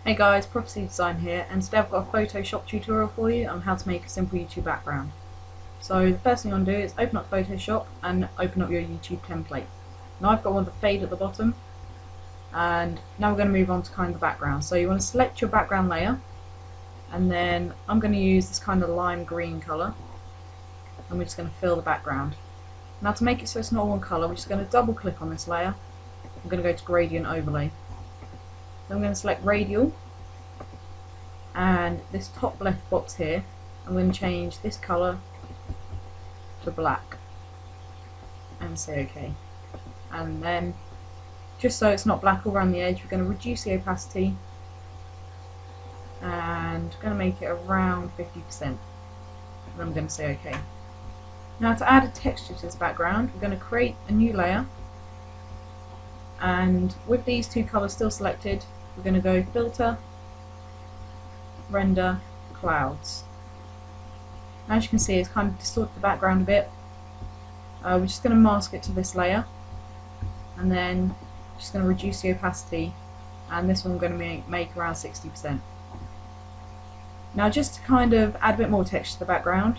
Hey guys, Prophecy Design here, and today I've got a Photoshop tutorial for you on how to make a simple YouTube background. So the first thing you want to do is open up Photoshop and open up your YouTube template. Now I've got one with the fade at the bottom, and now we're going to move on to kind of the background. So you want to select your background layer, and then I'm going to use this kind of lime green colour, and we're just going to fill the background. Now to make it so it's not one colour, we're just going to double click on this layer. I'm going to go to Gradient Overlay. Then I'm going to select Radial, and this top left box here, I'm going to change this colour to black and say OK. And then, just so it's not black all around the edge, we're going to reduce the opacity and going to make it around 50%. And I'm going to say OK. Now to add a texture to this background, we're going to create a new layer, and with these two colours still selected, we're going to go Filter, Render, Clouds. Now, as you can see, it's kind of distorted the background a bit. We're just going to mask it to this layer, and then just going to reduce the opacity, and this one we're going to make around 60%. Now, just to kind of add a bit more texture to the background,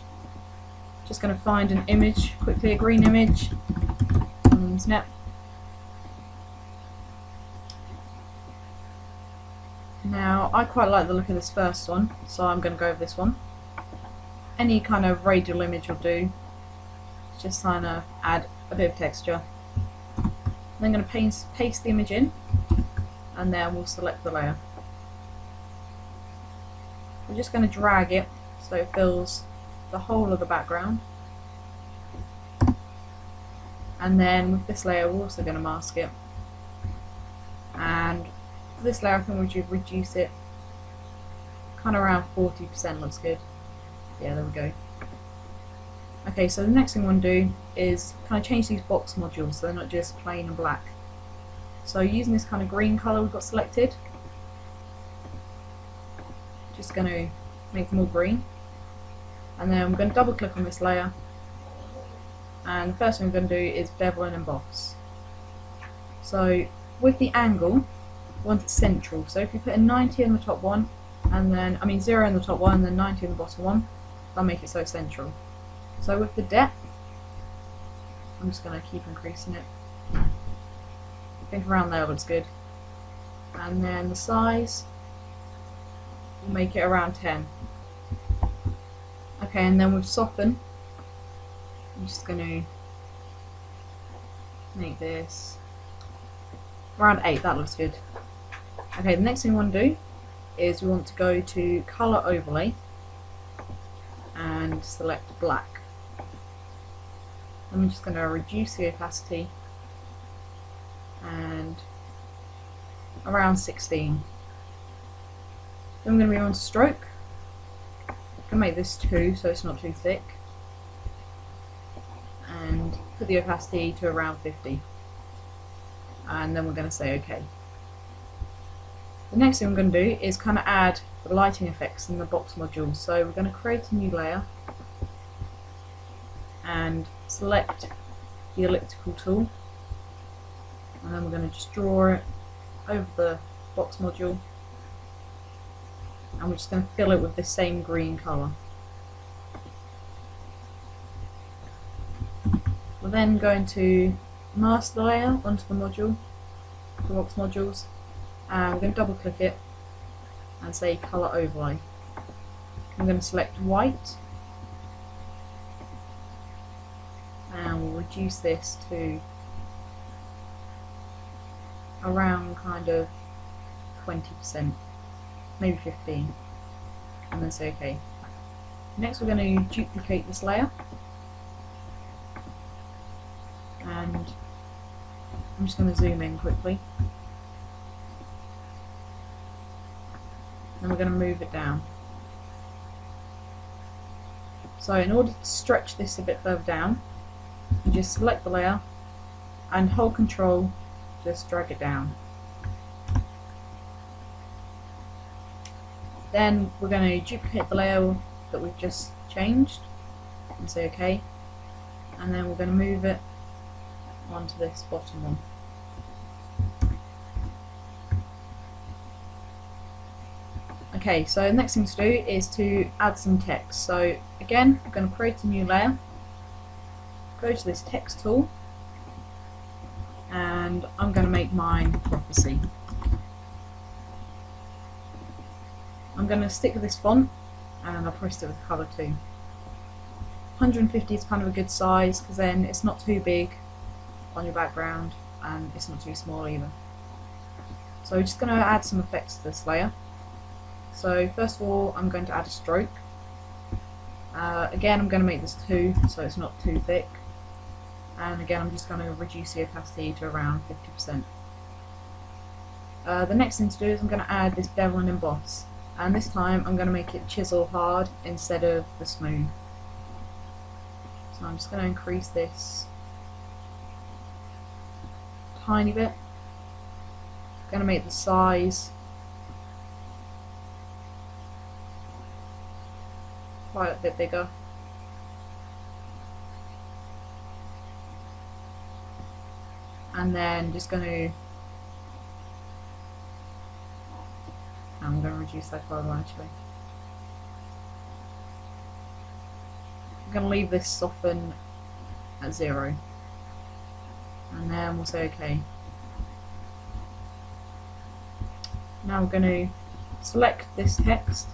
just going to find an image quickly, a green image from Snap. Now, I quite like the look of this first one, so I'm going to go with this one. Any kind of radial image will do. Just trying to add a bit of texture. Then I'm going to paste the image in, and then we'll select the layer. We're just going to drag it so it fills the whole of the background. And then with this layer, we're also going to mask it. And for this layer, I think we should reduce it kind of around 40%. Looks good. Yeah, there we go. Okay, so the next thing we want to do is kind of change these box modules so they're not just plain and black. So using this kind of green colour we've got selected, just going to make them all green, and then we're going to double click on this layer, and the first thing we're going to do is bevel and emboss. So with the angle, we want it central, so if you put a 90 in the top one, and then, 0 in the top one and then 90 in the bottom one, that'll make it so central. So with the depth, I'm just going to keep increasing it. I think around there looks good. And then the size, we'll make it around 10. Okay, and then with soften, I'm just going to make this around 8, that looks good. Okay, the next thing we want to do is we want to go to Color Overlay and select black. I'm just going to reduce the opacity and around 16. Then we're going to move on to stroke. I'm going to make this 2 so it's not too thick, and put the opacity to around 50, and then we're going to say OK. The next thing we're going to do is kind of add the lighting effects in the box module. So we're going to create a new layer and select the elliptical tool, and then we're going to just draw it over the box module, and we're just going to fill it with the same green colour. We're then going to mask the layer onto the module, the box modules, and we're going to double click it and say Color Overlay. I'm going to select white, and we'll reduce this to around kind of 20%, maybe 15, and then say OK. Next we're going to duplicate this layer, and I'm just going to zoom in quickly. And we're going to move it down. So in order to stretch this a bit further down, you just select the layer and hold Control, just drag it down. Then we're going to duplicate the layer that we've just changed and say OK, and then we're going to move it onto this bottom one. Okay, so the next thing to do is to add some text. So again, I'm going to create a new layer, go to this text tool, and I'm going to make mine prophecy. I'm going to stick with this font, and I'll press it with colour too. 150 is kind of a good size, because then it's not too big on your background and it's not too small either. So we're just going to add some effects to this layer. So first of all, I'm going to add a stroke. Again, I'm going to make this 2 so it's not too thick, and again I'm just going to reduce the opacity to around 50%. The next thing to do is I'm going to add this bevel and emboss, and this time I'm going to make it chisel hard instead of the smooth. So I'm just going to increase this a tiny bit. I'm going to make the size quite a bit bigger. And then just going to, I'm going to reduce that further actually. I'm going to leave this soften at 0, and then we'll say OK. Now we're going to select this text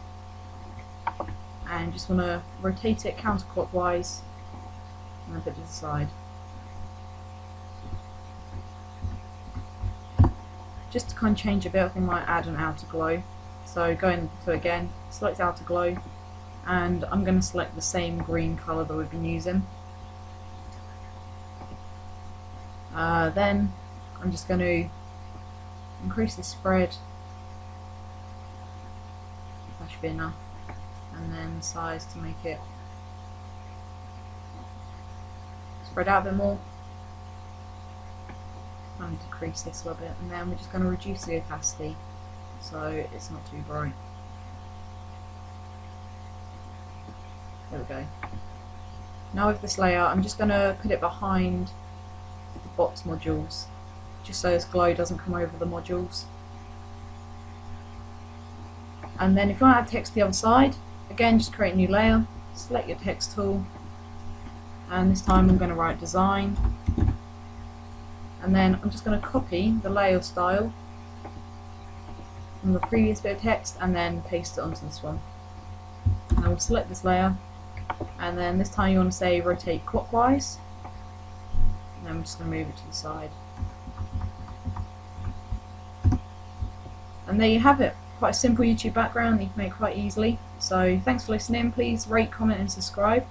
and just want to rotate it counterclockwise and a bit to the side. Just to kind of change a bit, I think I might add an outer glow. So going to again, select outer glow, and I'm going to select the same green colour that we've been using. Then I'm just going to increase the spread. That should be enough. And then the size to make it spread out a bit more. I'm going to decrease this a little bit, and then we're just going to reduce the opacity so it's not too bright. There we go. Now with this layer, I'm just going to put it behind the box modules, just so this glow doesn't come over the modules. And then if you want to add text to the other side, again just create a new layer, select your text tool, and this time I'm going to write design, and then I'm just going to copy the layout style from the previous bit of text and then paste it onto this one. And I will select this layer, and then this time you want to say rotate clockwise, and then I'm just going to move it to the side. And there you have it. Quite a simple YouTube background that you can make quite easily. So thanks for listening. Please rate, comment and subscribe.